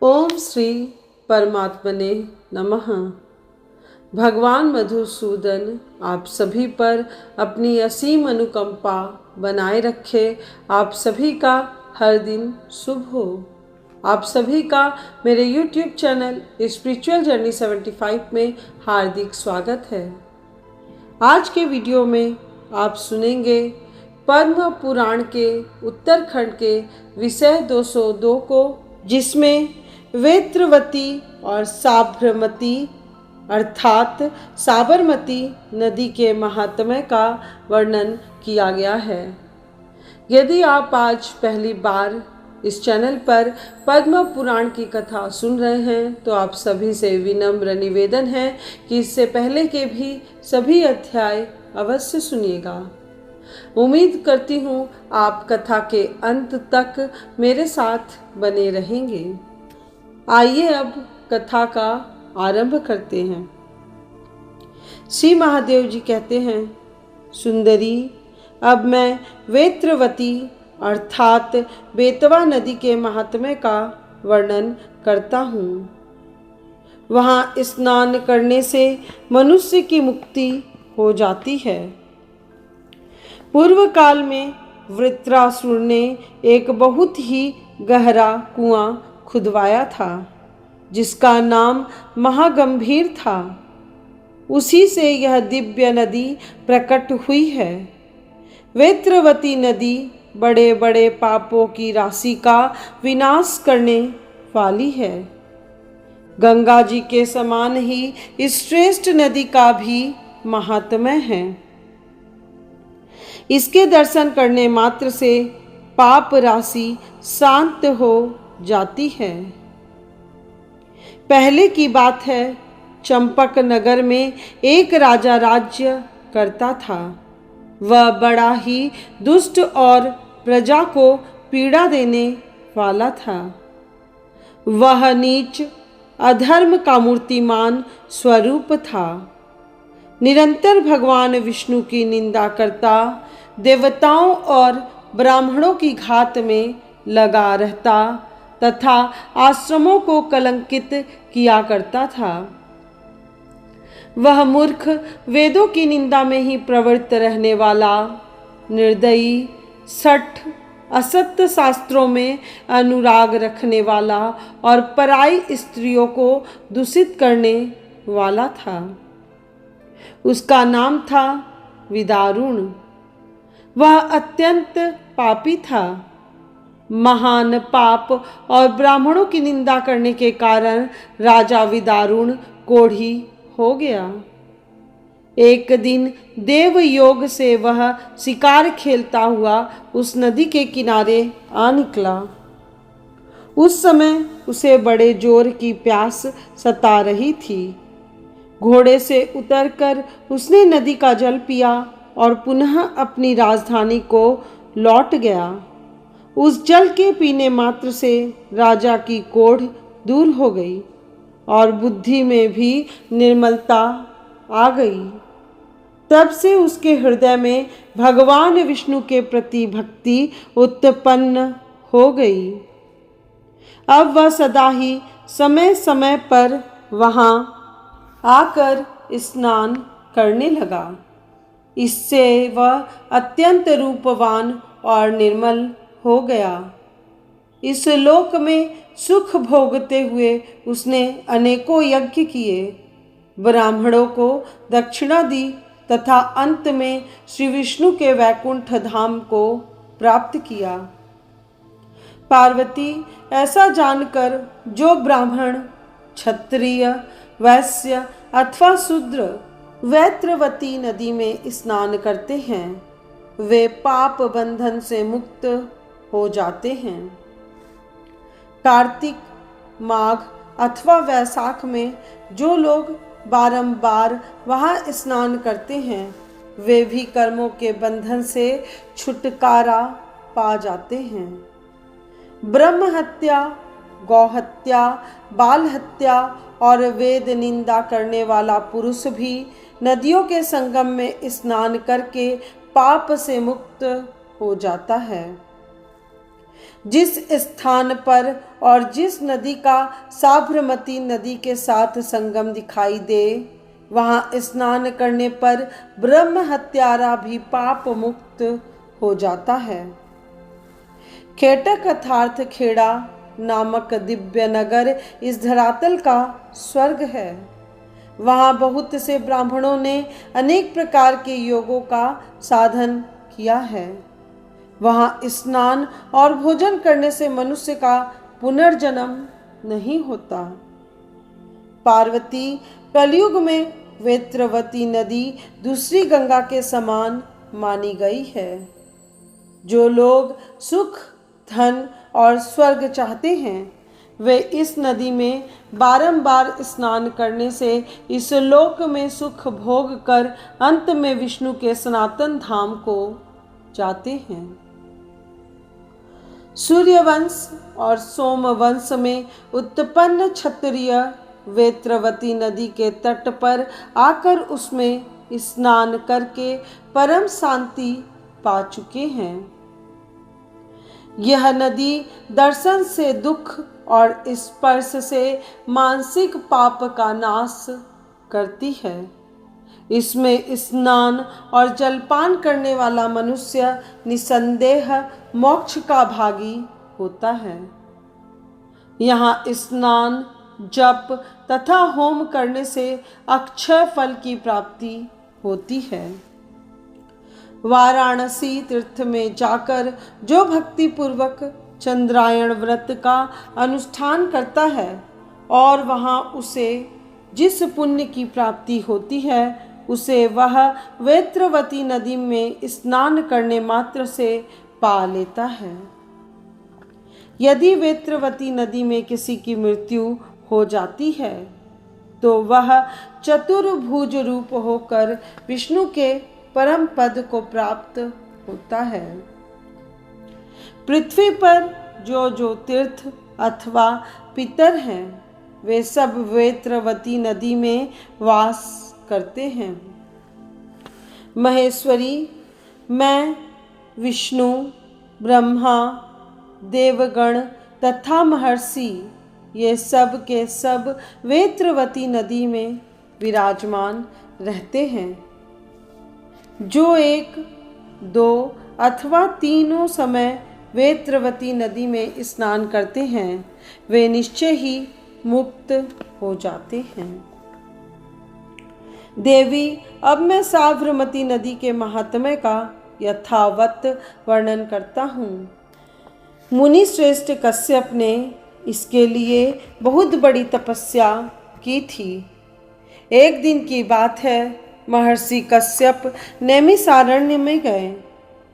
ओम श्री परमात्मने नमः। भगवान मधुसूदन आप सभी पर अपनी असीम अनुकंपा बनाए रखे। आप सभी का हर दिन शुभ हो। आप सभी का मेरे YouTube चैनल स्पिरिचुअल जर्नी 75 में हार्दिक स्वागत है। आज के वीडियो में आप सुनेंगे पद्म पुराण के उत्तरखंड के विषय 202 को, जिसमें वेत्रवती और साबरमती अर्थात साबरमती नदी के महात्म्य का वर्णन किया गया है। यदि आप आज पहली बार इस चैनल पर पद्म पुराण की कथा सुन रहे हैं तो आप सभी से विनम्र निवेदन है कि इससे पहले के भी सभी अध्याय अवश्य सुनिएगा। उम्मीद करती हूँ आप कथा के अंत तक मेरे साथ बने रहेंगे। आइए अब कथा का आरंभ करते हैं। श्री महादेव जी कहते हैं, सुंदरी, अब मैं वेत्रवती अर्थात बेतवा नदी के महात्म्य का वर्णन करता हूँ। वहाँ स्नान करने से मनुष्य की मुक्ति हो जाती है। पूर्व काल में वृत्रासुर ने एक बहुत ही गहरा कुआं खुदवाया था, जिसका नाम महागंभीर था। उसी से यह दिव्य नदी प्रकट हुई है। वेत्रवती नदी बड़े बड़े पापों की राशि का विनाश करने वाली है। गंगा जी के समान ही इस श्रेष्ठ नदी का भी महात्म्य है। इसके दर्शन करने मात्र से पाप राशि शांत हो जाती है। पहले की बात है, चंपक नगर में एक राजा राज्य करता था। वह बड़ा ही दुष्ट और प्रजा को पीड़ा देने वाला था। वह नीच अधर्म का मूर्तिमान स्वरूप था। निरंतर भगवान विष्णु की निंदा करता, देवताओं और ब्राह्मणों की घात में लगा रहता तथा आश्रमों को कलंकित किया करता था। वह मूर्ख, वेदों की निंदा में ही प्रवृत्त रहने वाला, निर्दयी, सठ, असत्य शास्त्रों में अनुराग रखने वाला और पराई स्त्रियों को दूषित करने वाला था। उसका नाम था विदारुण। वह अत्यंत पापी था। महान पाप और ब्राह्मणों की निंदा करने के कारण राजा विदारुण कोढ़ी हो गया। एक दिन देव योग से वह शिकार खेलता हुआ उस नदी के किनारे आ निकला। उस समय उसे बड़े जोर की प्यास सता रही थी। घोड़े से उतरकर उसने नदी का जल पिया और पुनः अपनी राजधानी को लौट गया। उस जल के पीने मात्र से राजा की कोढ़ दूर हो गई और बुद्धि में भी निर्मलता आ गई। तब से उसके हृदय में भगवान विष्णु के प्रति भक्ति उत्पन्न हो गई। अब वह सदा ही समय समय पर वहाँ आकर स्नान करने लगा। इससे वह अत्यंत रूपवान और निर्मल हो गया। इस लोक में सुख भोगते हुए उसने अनेकों यज्ञ किए, ब्राह्मणों को दक्षिणा दी तथा अंत में श्री विष्णु के वैकुंठ धाम को प्राप्त किया। पार्वती, ऐसा जानकर जो ब्राह्मण, क्षत्रिय, वैश्य अथवा शूद्र वेत्रवती नदी में स्नान करते हैं, वे पाप बंधन से मुक्त हो जाते हैं। कार्तिक, माघ अथवा वैशाख में जो लोग बारंबार वहाँ स्नान करते हैं, वे भी कर्मों के बंधन से छुटकारा पा जाते हैं। ब्रह्म हत्या, गौ हत्या, बाल हत्या और वेद निंदा करने वाला पुरुष भी नदियों के संगम में स्नान करके पाप से मुक्त हो जाता है। जिस स्थान पर और जिस नदी का साबरमती नदी के साथ संगम दिखाई दे, वहाँ स्नान करने पर ब्रह्म हत्यारा भी पाप मुक्त हो जाता है। खेटक अर्थात खेड़ा नामक दिव्य नगर इस धरातल का स्वर्ग है। वहाँ बहुत से ब्राह्मणों ने अनेक प्रकार के योगों का साधन किया है। वहाँ स्नान और भोजन करने से मनुष्य का पुनर्जन्म नहीं होता। पार्वती कलयुग में वेत्रवती नदी दूसरी गंगा के समान मानी गई है। जो लोग सुख, धन और स्वर्ग चाहते हैं, वे इस नदी में बारंबार स्नान करने से इस लोक में सुख भोग कर अंत में विष्णु के सनातन धाम को जाते हैं। सूर्यवंश और सोमवंश में उत्पन्न क्षत्रिय वेत्रवती नदी के तट पर आकर उसमें स्नान करके परम शांति पा चुके हैं। यह नदी दर्शन से दुख और स्पर्श से मानसिक पाप का नाश करती है। इसमें स्नान और जलपान करने वाला मनुष्य निसंदेह मोक्ष का भागी होता है। यहाँ स्नान, जप तथा होम करने से अक्षय फल की प्राप्ति होती है। वाराणसी तीर्थ में जाकर जो भक्ति पूर्वक चंद्रायण व्रत का अनुष्ठान करता है और वहाँ उसे जिस पुण्य की प्राप्ति होती है, उसे वह वेत्रवती नदी में स्नान करने मात्र से पा लेता है। यदि वेत्रवती नदी में किसी की मृत्यु हो जाती है तो वह चतुर्भुज रूप होकर विष्णु के परम पद को प्राप्त होता है। पृथ्वी पर जो तीर्थ अथवा पितर हैं, वे सब वेत्रवती नदी में वास करते हैं। महेश्वरी, मैं विष्णु, ब्रह्मा, देवगण तथा महर्षि ये सब के सब वेत्रवती नदी में विराजमान रहते हैं। जो एक, दो अथवा तीनों समय वेत्रवती नदी में स्नान करते हैं, वे निश्चय ही मुक्त हो जाते हैं। देवी, अब मैं साबरमती नदी के महात्म्य का यथावत वर्णन करता हूँ। मुनि श्रेष्ठ कश्यप ने इसके लिए बहुत बड़ी तपस्या की थी। एक दिन की बात है, महर्षि कश्यप नैमिषारण्य में गए।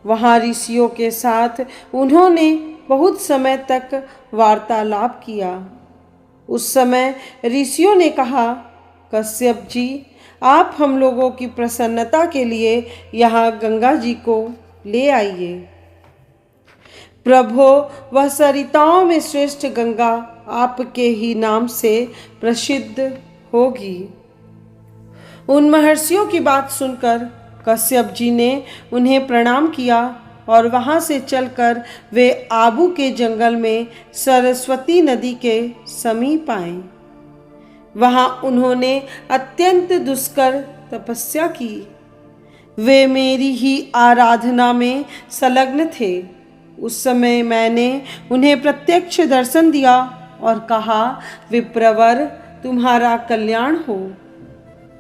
वहाँ ऋषियों के साथ उन्होंने बहुत समय तक वार्तालाप किया। उस समय ऋषियों ने कहा, कश्यप जी, आप हम लोगों की प्रसन्नता के लिए यहाँ गंगा जी को ले आइए। प्रभो, वह सरिताओं में श्रेष्ठ गंगा आपके ही नाम से प्रसिद्ध होगी। उन महर्षियों की बात सुनकर कश्यप जी ने उन्हें प्रणाम किया और वहां से चलकर वे आबू के जंगल में सरस्वती नदी के समीप आए। वहां उन्होंने अत्यंत दुष्कर तपस्या की। वे मेरी ही आराधना में संलग्न थे। उस समय मैंने उन्हें प्रत्यक्ष दर्शन दिया और कहा, विप्रवर, तुम्हारा कल्याण हो।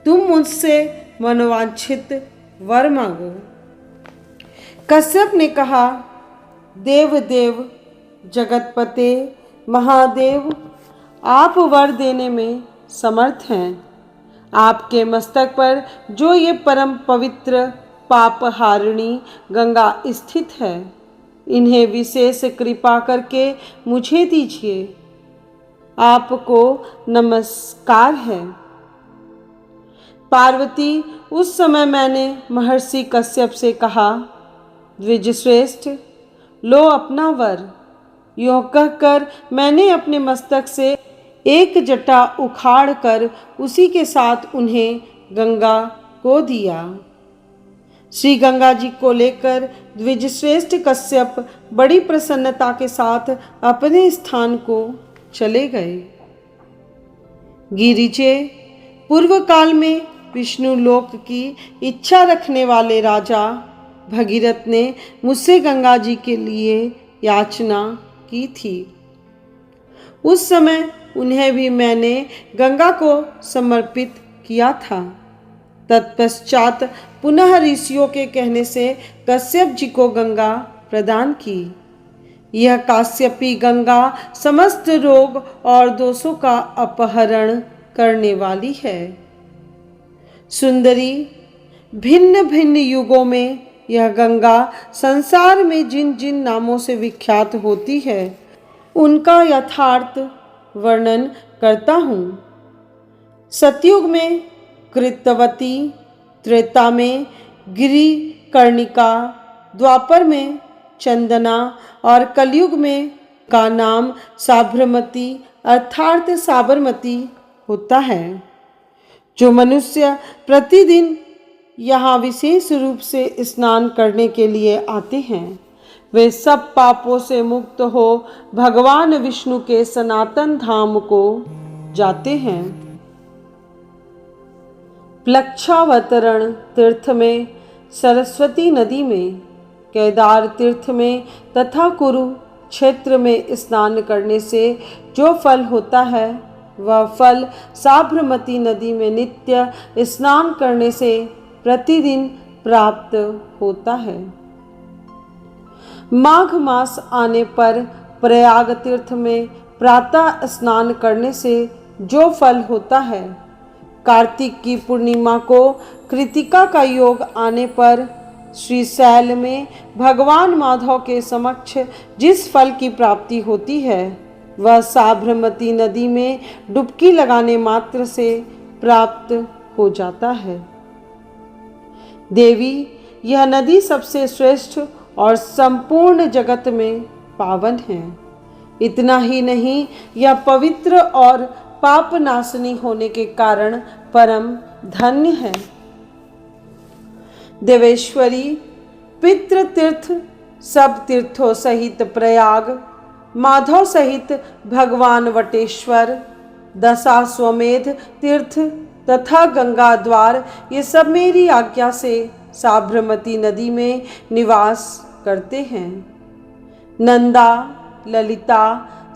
तुम मुझसे मनोवांछित वर मांगो। कश्यप ने कहा, देव देव जगतपते महादेव, आप वर देने में समर्थ हैं। आपके मस्तक पर जो ये परम पवित्र पापहारिणी गंगा स्थित है, इन्हें विशेष कृपा करके मुझे दीजिए। आपको नमस्कार है। पार्वती, उस समय मैंने महर्षि कश्यप से कहा, द्विजश्रेष्ठ, लो अपना वर। यों कहकर मैंने अपने मस्तक से एक जटा उखाड़ कर उसी के साथ उन्हें गंगा को दिया। श्री गंगा जी को लेकर द्विजश्रेष्ठ कश्यप बड़ी प्रसन्नता के साथ अपने स्थान को चले गए। गिरिजे, पूर्व काल में विष्णु लोक की इच्छा रखने वाले राजा भगीरथ ने मुझसे गंगा जी के लिए याचना की थी। उस समय उन्हें भी मैंने गंगा को समर्पित किया था। तत्पश्चात पुनः ऋषियों के कहने से कश्यप जी को गंगा प्रदान की। यह काश्यपी गंगा समस्त रोग और दोषों का अपहरण करने वाली है। सुंदरी, भिन्न भिन्न युगों में यह गंगा संसार में जिन जिन नामों से विख्यात होती है उनका यथार्थ वर्णन करता हूँ। सतयुग में कृतवती, त्रेता में गिरि कर्णिका, द्वापर में चंदना और कलयुग में का नाम साबरमती अर्थात साबरमती होता है। जो मनुष्य प्रतिदिन यहाँ विशेष रूप से स्नान करने के लिए आते हैं वे सब पापों से मुक्त हो भगवान विष्णु के सनातन धाम को जाते हैं। प्लक्षावतरण तीर्थ में, सरस्वती नदी में, केदार तीर्थ में तथा कुरु क्षेत्र में स्नान करने से जो फल होता है वह फल साबरमती नदी में नित्य स्नान करने से प्रतिदिन प्राप्त होता है। माघ मास आने पर प्रयाग तीर्थ में प्रातः स्नान करने से जो फल होता है, कार्तिक की पूर्णिमा को कृतिका का योग आने पर श्रीशैल में भगवान माधव के समक्ष जिस फल की प्राप्ति होती है वह साबरमती नदी में डुबकी लगाने मात्र से प्राप्त हो जाता है। देवी, यह नदी सबसे श्रेष्ठ और संपूर्ण जगत में पावन है। इतना ही नहीं, यह पवित्र और पाप नाशनी होने के कारण परम धन्य है। देवेश्वरी, पितृ तीर्थ सब तीर्थों सहित प्रयाग, माधव सहित भगवान वटेश्वर, दशाश्वमेध तीर्थ तथा गंगा द्वार ये सब मेरी आज्ञा से साबरमती नदी में निवास करते हैं। नंदा, ललिता,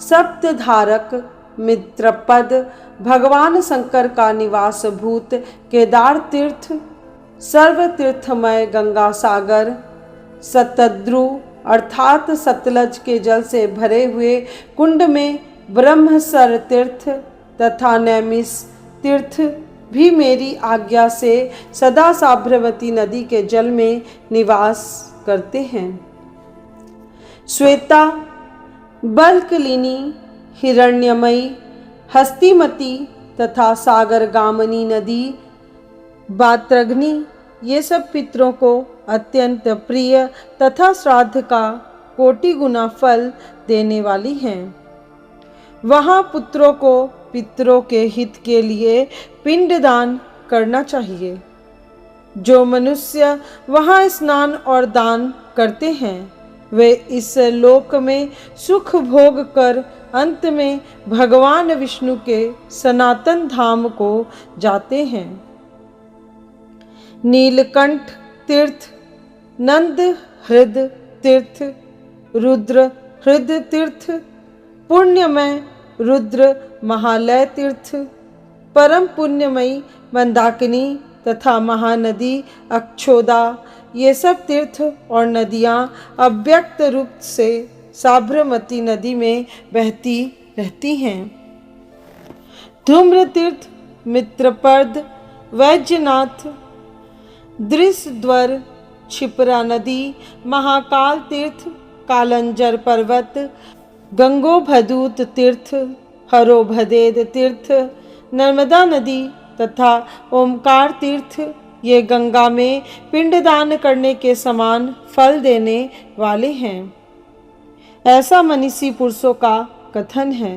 सप्तधारक, मित्रपद, भगवान शंकर का निवास भूत केदार तीर्थ, सर्व तीर्थमय गंगा सागर, सतद्रु अर्थात सतलज के जल से भरे हुए कुंड में ब्रह्मसर तीर्थ तथा नैमिष तीर्थ भी मेरी आज्ञा से सदा साबरमती नदी के जल में निवास करते हैं। श्वेता, बल्कलिनी, हिरण्यमयी, हस्तिमती तथा सागरगामिनी नदी, बात्रग्नि ये सब पितरों को अत्यंत प्रिय तथा श्राद्ध का कोटि गुना फल देने वाली हैं। वहाँ पुत्रों को पितरों के हित के लिए पिंडदान करना चाहिए। जो मनुष्य वहाँ स्नान और दान करते हैं वे इस लोक में सुख भोग कर अंत में भगवान विष्णु के सनातन धाम को जाते हैं। नीलकंठ तीर्थ, नंद हृद तीर्थ, रुद्र हृद तीर्थ, पुण्यमय रुद्र महालय तीर्थ, परम पुण्यमयी मंदाकिनी तथा महानदी अक्षोदा ये सब तीर्थ और नदियाँ अव्यक्त रूप से साबरमती नदी में बहती रहती हैं। धूम्र तीर्थ, मित्रपद, वैद्यनाथ, दृशद्वर, क्षिप्रा नदी, महाकाल तीर्थ, कालंजर पर्वत, गंगोभदूत तीर्थ, हरोभदेद तीर्थ, नर्मदा नदी तथा ओमकार तीर्थ ये गंगा में पिंडदान करने के समान फल देने वाले हैं। ऐसा मनीषी पुरुषों का कथन है।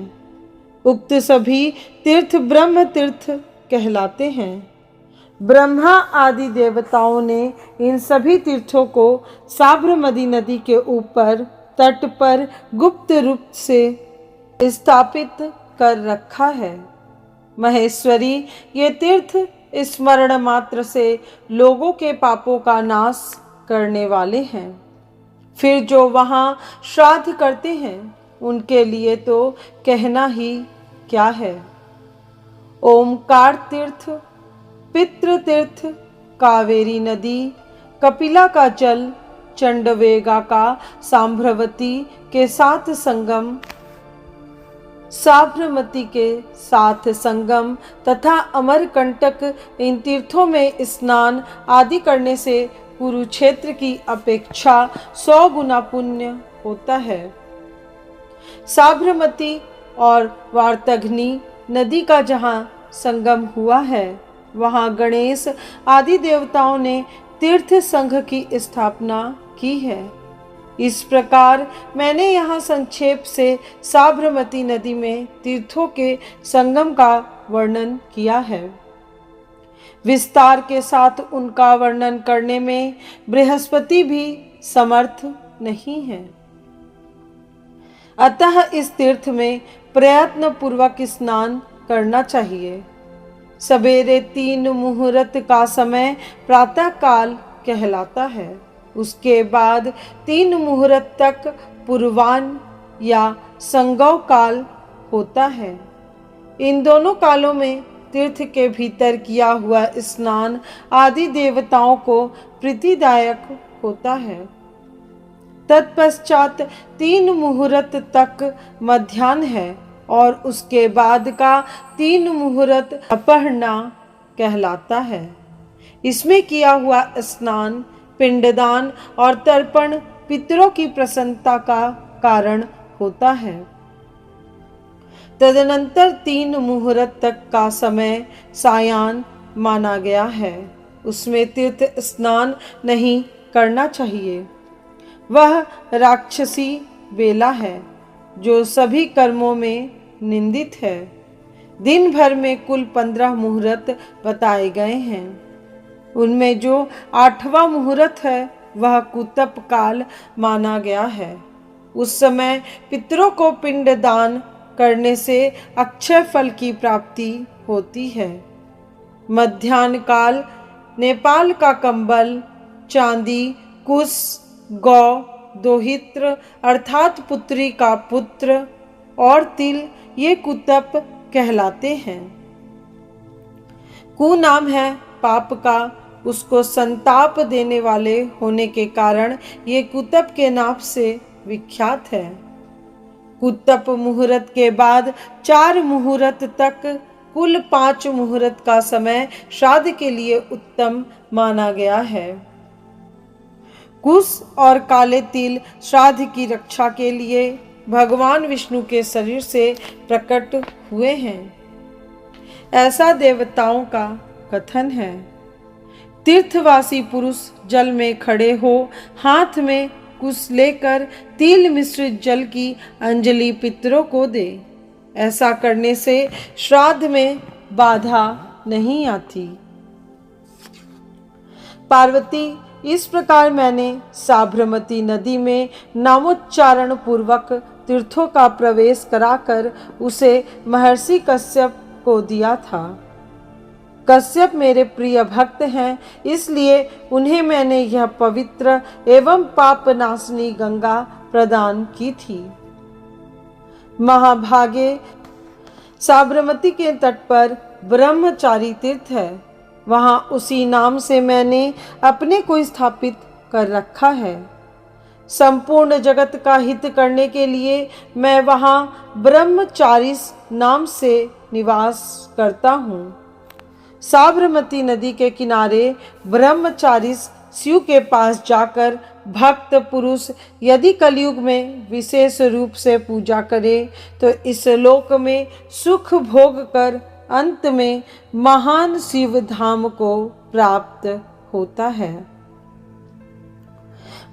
उक्त सभी तीर्थ ब्रह्म तीर्थ कहलाते हैं। ब्रह्मा आदि देवताओं ने इन सभी तीर्थों को साबरमती नदी के ऊपर तट पर गुप्त रूप से स्थापित कर रखा है। महेश्वरी, ये तीर्थ स्मरण मात्र से लोगों के पापों का नाश करने वाले हैं। फिर जो वहाँ श्राद्ध करते हैं उनके लिए तो कहना ही क्या है। ओमकार तीर्थ, पितृ तीर्थ, कावेरी नदी, कपिला का जल, चंडवेगा का सांभ्रवती के साथ संगम, साबरमती के साथ संगम तथा अमरकंटक, इन तीर्थों में स्नान आदि करने से कुरुक्षेत्र की अपेक्षा 100 गुना पुण्य होता है। साबरमती और वार्तघ्नी नदी का जहाँ संगम हुआ है वहाँ गणेश आदि देवताओं ने तीर्थ संघ की स्थापना की है। इस प्रकार मैंने यहाँ संक्षेप से साबरमती नदी में तीर्थों के संगम का वर्णन किया है। विस्तार के साथ उनका वर्णन करने में बृहस्पति भी समर्थ नहीं है। अतः इस तीर्थ में प्रयत्न पूर्वक स्नान करना चाहिए। सवेरे 3 मुहूर्त का समय प्रातः काल कहलाता है। उसके बाद 3 मुहूर्त तक पूर्वान या संगव काल होता है। इन दोनों कालों में तीर्थ के भीतर किया हुआ स्नान आदि देवताओं को प्रीतिदायक होता है। तत्पश्चात 3 मुहूर्त तक मध्याह्न है और उसके बाद का 3 मुहूर्त अपहरणा कहलाता है। इसमें किया हुआ स्नान, पिंडदान और तर्पण पितरों की प्रसन्नता का कारण होता है। तदनंतर 3 मुहूर्त तक का समय सायाह्न माना गया है। उसमें तीर्थ स्नान नहीं करना चाहिए। वह राक्षसी बेला है जो सभी कर्मों में निंदित है। दिन भर में कुल 15 मुहूर्त बताए गए हैं। उनमें जो 8वां मुहूर्त है वह कुतप काल माना गया है। उस समय पितरों को पिंड दान करने से अक्षय फल की प्राप्ति होती है। मध्याह्न काल नेपाल का कंबल, चांदी, कुश, गौ, दोहित्र अर्थात पुत्री का पुत्र और तिल, ये कुतप कहलाते हैं। कु नाम है पाप का, उसको संताप देने वाले होने के कारण ये कुतप के नाम से विख्यात है। कुतप मुहूर्त के बाद 4 मुहूर्त तक कुल 5 मुहूर्त का समय श्राद्ध के लिए उत्तम माना गया है। कुश और काले तिल श्राद्ध की रक्षा के लिए भगवान विष्णु के शरीर से प्रकट हुए हैं, ऐसा देवताओं का कथन है। तीर्थवासी पुरुष जल में खड़े हो हाथ में कुश लेकर तिल मिश्रित जल की अंजलि पितरों को दे। ऐसा करने से श्राद्ध में बाधा नहीं आती। पार्वती, इस प्रकार मैंने साबरमती नदी में नामोच्चारण पूर्वक तीर्थों का प्रवेश कराकर उसे महर्षि कश्यप को दिया था। कश्यप मेरे प्रिय भक्त हैं, इसलिए उन्हें मैंने यह पवित्र एवं पाप नाशनी गंगा प्रदान की थी। महाभागे साबरमती के तट पर ब्रह्मचारी तीर्थ है। वहाँ उसी नाम से मैंने अपने को स्थापित कर रखा है। संपूर्ण जगत का हित करने के लिए मैं वहाँ ब्रह्मचारी नाम से निवास करता हूँ। साबरमती नदी के किनारे ब्रह्मचारी शिव के पास जाकर भक्त पुरुष यदि कलयुग में विशेष रूप से पूजा करे तो इस लोक में सुख भोग कर अंत में महान शिव धाम को प्राप्त होता है।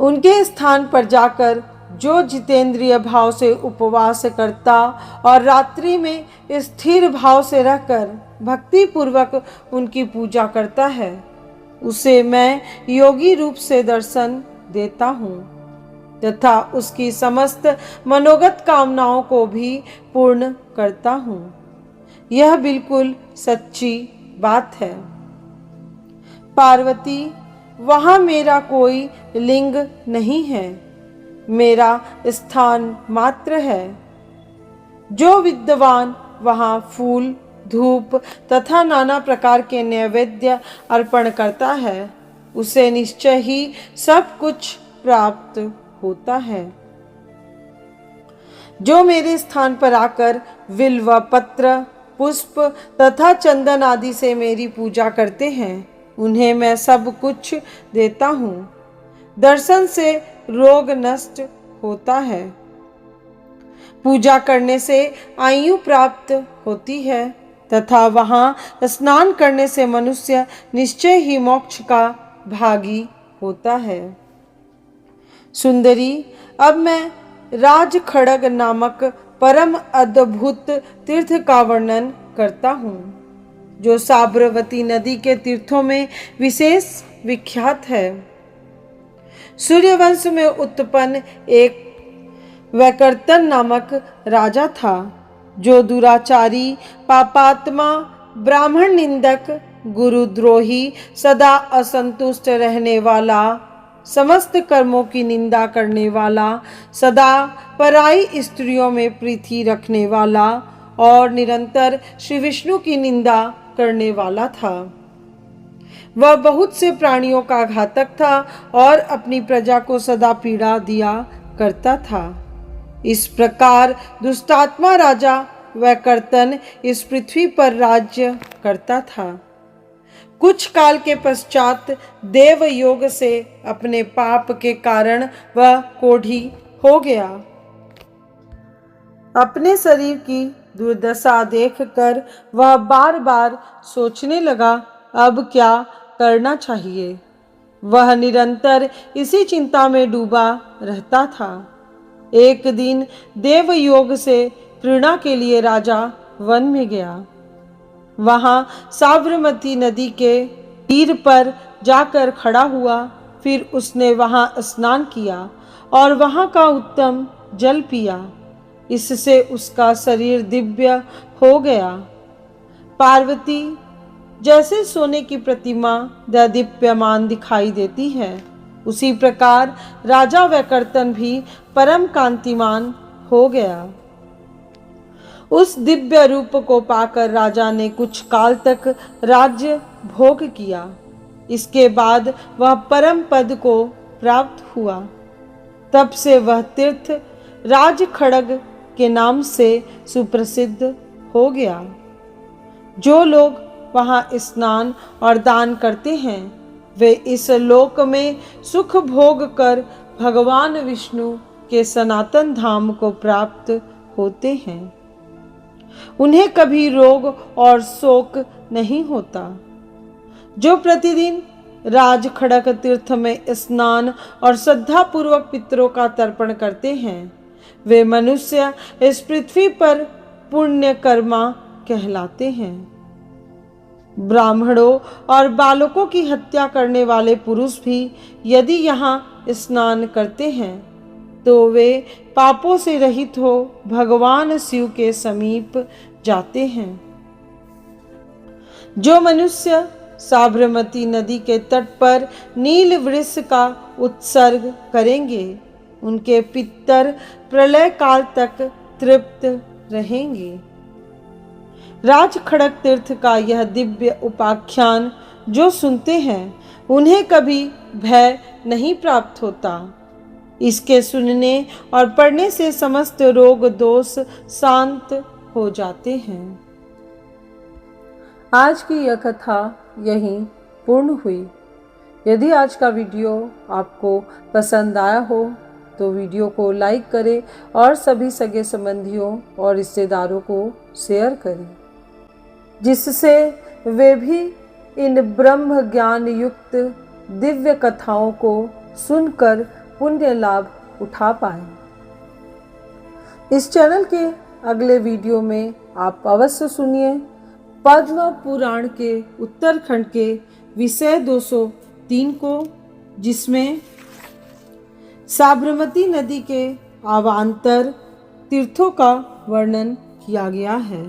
उनके स्थान पर जाकर जो जितेंद्रिय भाव से उपवास करता और रात्रि में स्थिर भाव से रहकर भक्ति पूर्वक उनकी पूजा करता है, उसे मैं योगी रूप से दर्शन देता हूँ तथा उसकी समस्त मनोगत कामनाओं को भी पूर्ण करता हूँ। यह बिल्कुल सच्ची बात है। पार्वती, वहाँ मेरा कोई लिंग नहीं है, मेरा स्थान मात्र है। जो विद्वान वहाँ फूल, धूप तथा नाना प्रकार के नैवेद्य अर्पण करता है, उसे निश्चय ही सब कुछ प्राप्त होता है। जो मेरे स्थान पर आकर बिल्व पत्र, पुष्प तथा चंदन आदि से मेरी पूजा करते हैं, उन्हें मैं सब कुछ देता हूँ। दर्शन से रोग नष्ट होता है, पूजा करने से आयु प्राप्त होती है तथा वहाँ स्नान करने से मनुष्य निश्चय ही मोक्ष का भागी होता है। सुंदरी, अब मैं राजखड़ग नामक परम अद्भुत तीर्थ का वर्णन करता हूँ, जो साबरमती नदी के तीर्थों में विशेष विख्यात है। सूर्यवंश में उत्पन्न एक वैकर्तन नामक राजा था, जो दुराचारी, पापात्मा, ब्राह्मण निंदक, गुरुद्रोही, सदा असंतुष्ट रहने वाला, समस्त कर्मों की निंदा करने वाला, सदा पराई स्त्रियों में प्रीति रखने वाला और निरंतर श्री विष्णु की निंदा करने वाला था। वह बहुत से प्राणियों का घातक था और अपनी प्रजा को सदा पीड़ा दिया करता था। इस प्रकार दुष्टात्मा राजा वैकर्तन इस पृथ्वी पर राज्य करता था। कुछ काल के पश्चात देव योग से अपने पाप के कारण वह कोढ़ी हो गया। अपने शरीर की दुर्दशा देखकर वह बार बार सोचने लगा, अब क्या करना चाहिए। वह निरंतर इसी चिंता में डूबा रहता था। एक दिन देव योग से प्रेरणा के लिए राजा वन में गया। वहां साबरमती नदी के तीर पर जाकर खड़ा हुआ। फिर उसने वहां स्नान किया और वहां का उत्तम जल पिया। इससे उसका शरीर दिव्य हो गया। पार्वती, जैसे सोने की प्रतिमा दीप्यमान दिखाई देती है, उसी प्रकार राजा वैकर्तन भी परम कांतिमान हो गया। उस दिव्य रूप को पाकर राजा ने कुछ काल तक राज्य भोग किया। इसके बाद वह परम पद को प्राप्त हुआ। तब से वह तीर्थ राजखड़ग के नाम से सुप्रसिद्ध हो गया। जो लोग वहाँ स्नान और दान करते हैं, वे इस लोक में सुख भोग कर भगवान विष्णु के सनातन धाम को प्राप्त होते हैं। उन्हें कभी रोग और शोक नहीं होता। जो प्रतिदिन राजखड़ग तीर्थ में स्नान और श्रद्धा पूर्वक पितरों का तर्पण करते हैं, वे मनुष्य इस पृथ्वी पर पुण्य कर्मा कहलाते हैं। ब्राह्मणों और बालकों की हत्या करने वाले पुरुष भी यदि यहाँ स्नान करते हैं, तो वे पापों से रहित हो भगवान शिव के समीप जाते हैं। जो मनुष्य साबरमती नदी के तट पर नील वृक्ष का उत्सर्ग करेंगे, उनके पितर प्रलय काल तक तृप्त रहेंगे। राजखड़ग तीर्थ का यह दिव्य उपाख्यान जो सुनते हैं, उन्हें कभी भय नहीं प्राप्त होता। इसके सुनने और पढ़ने से समस्त रोग दोष शांत हो जाते हैं। आज की यह कथा यहीं पूर्ण हुई। यदि आज का वीडियो आपको पसंद आया हो तो वीडियो को लाइक करें और सभी सगे संबंधियों और रिश्तेदारों को शेयर करें, जिससे वे भी इन ब्रह्म ज्ञान युक्त दिव्य कथाओं को सुनकर पुण्य लाभ उठा पाएं। इस चैनल के अगले वीडियो में आप अवश्य सुनिए पद्म पुराण के उत्तरखंड के विषय 203 को, जिसमें साबरमती नदी के अवान्तर तीर्थों का वर्णन किया गया है।